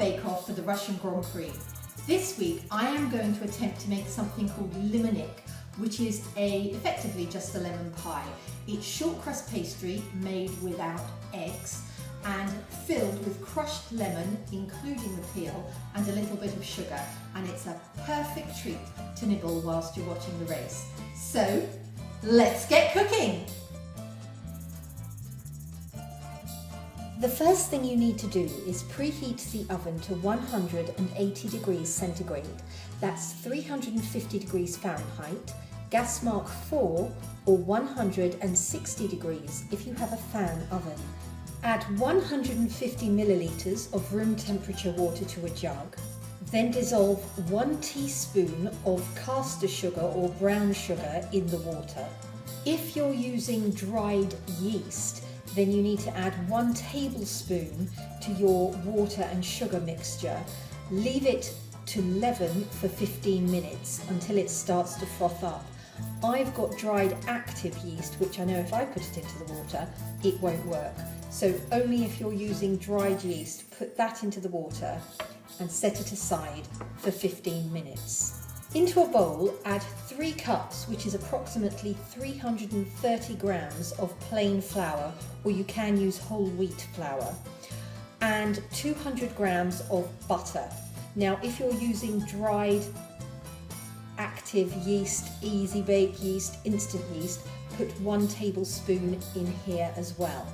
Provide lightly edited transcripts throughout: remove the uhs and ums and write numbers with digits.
bake-off for the Russian Grand Prix. This week I am going to attempt to make something called Limonnik, which is effectively just a lemon pie. It's shortcrust pastry made without eggs and filled with crushed lemon, including the peel, and a little bit of sugar, and it's a perfect treat to nibble whilst you're watching the race. So let's get cooking! The first thing you need to do is preheat the oven to 180 degrees centigrade, that's 350 degrees Fahrenheit, gas mark 4 or 160 degrees if you have a fan oven. Add 150 millilitres of room temperature water to a jug, then dissolve 1 teaspoon of caster sugar or brown sugar in the water. If you're using dried yeast, then you need to add 1 tablespoon to your water and sugar mixture. Leave it to leaven for 15 minutes until it starts to froth up. I've got dried active yeast, which I know if I put it into the water, it won't work. So only if you're using dried yeast, put that into the water and set it aside for 15 minutes. Into a bowl, add 3 cups, which is approximately 330 grams of plain flour, or you can use whole wheat flour, and 200 grams of butter. Now, if you're using dried active yeast, easy bake yeast, instant yeast, put 1 tablespoon in here as well.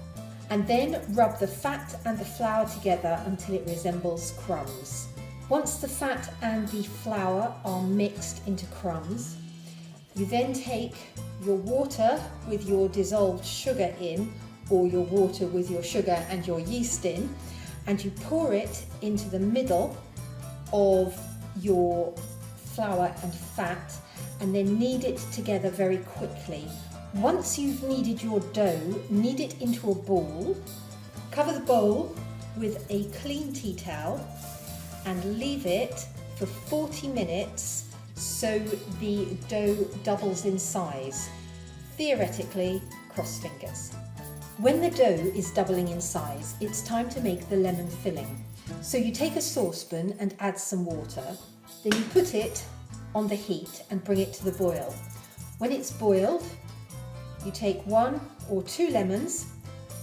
And then rub the fat and the flour together until it resembles crumbs. Once the fat and the flour are mixed into crumbs, you then take your water with your dissolved sugar in, or your water with your sugar and your yeast in, and you pour it into the middle of your flour and fat, and then knead it together very quickly. Once you've kneaded your dough, knead it into a ball, cover the bowl with a clean tea towel, and leave it for 40 minutes so the dough doubles in size. Theoretically, cross fingers. When the dough is doubling in size, it's time to make the lemon filling. So you take a saucepan and add some water, then you put it on the heat and bring it to the boil. When it's boiled, you take 1 or 2 lemons,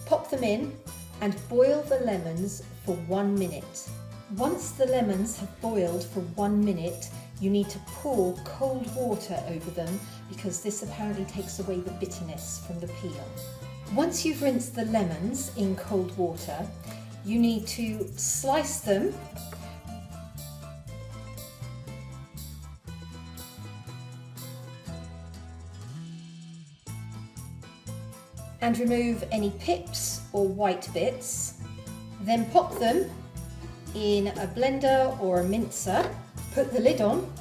pop them in and boil the lemons for 1 minute. Once the lemons have boiled for 1 minute, you need to pour cold water over them because this apparently takes away the bitterness from the peel. Once you've rinsed the lemons in cold water, you need to slice them and remove any pips or white bits, then pop them in a blender or a mincer, put the lid on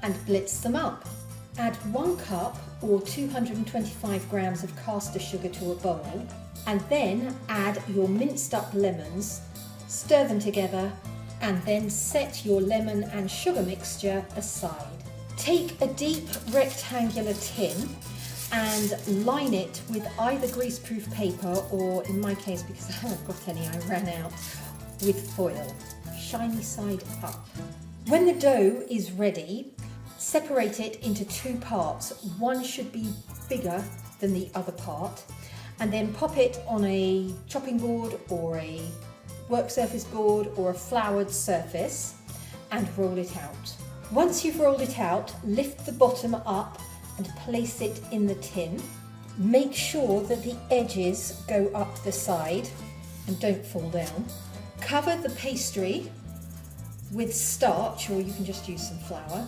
and blitz them up. Add 1 cup or 225 grams of caster sugar to a bowl, and then add your minced up lemons, stir them together, and then set your lemon and sugar mixture aside. Take a deep rectangular tin and line it with either greaseproof paper or, in my case, because I haven't got any, I ran out, with foil. Shiny side up. When the dough is ready, separate it into 2 parts. One should be bigger than the other part, and then pop it on a chopping board or a work surface board or a floured surface and roll it out. Once you've rolled it out, lift the bottom up and place it in the tin. Make sure that the edges go up the side and don't fall down. Cover the pastry with starch, or you can just use some flour,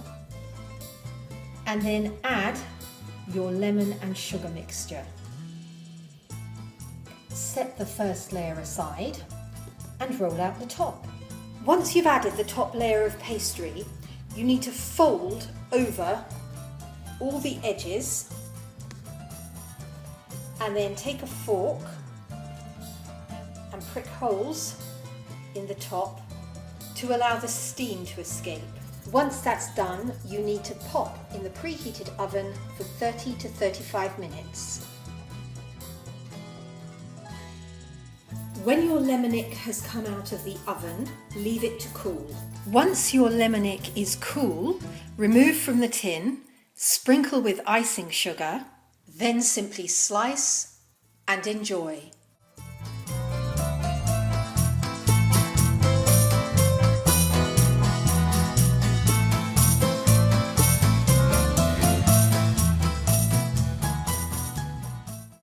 and then add your lemon and sugar mixture. Set the first layer aside and roll out the top. Once you've added the top layer of pastry, you need to fold over all the edges and then take a fork and prick holes in the top to allow the steam to escape. Once that's done, you need to pop in the preheated oven for 30 to 35 minutes. When your Limonnik has come out of the oven, leave it to cool. Once your Limonnik is cool, remove from the tin, sprinkle with icing sugar, then simply slice and enjoy.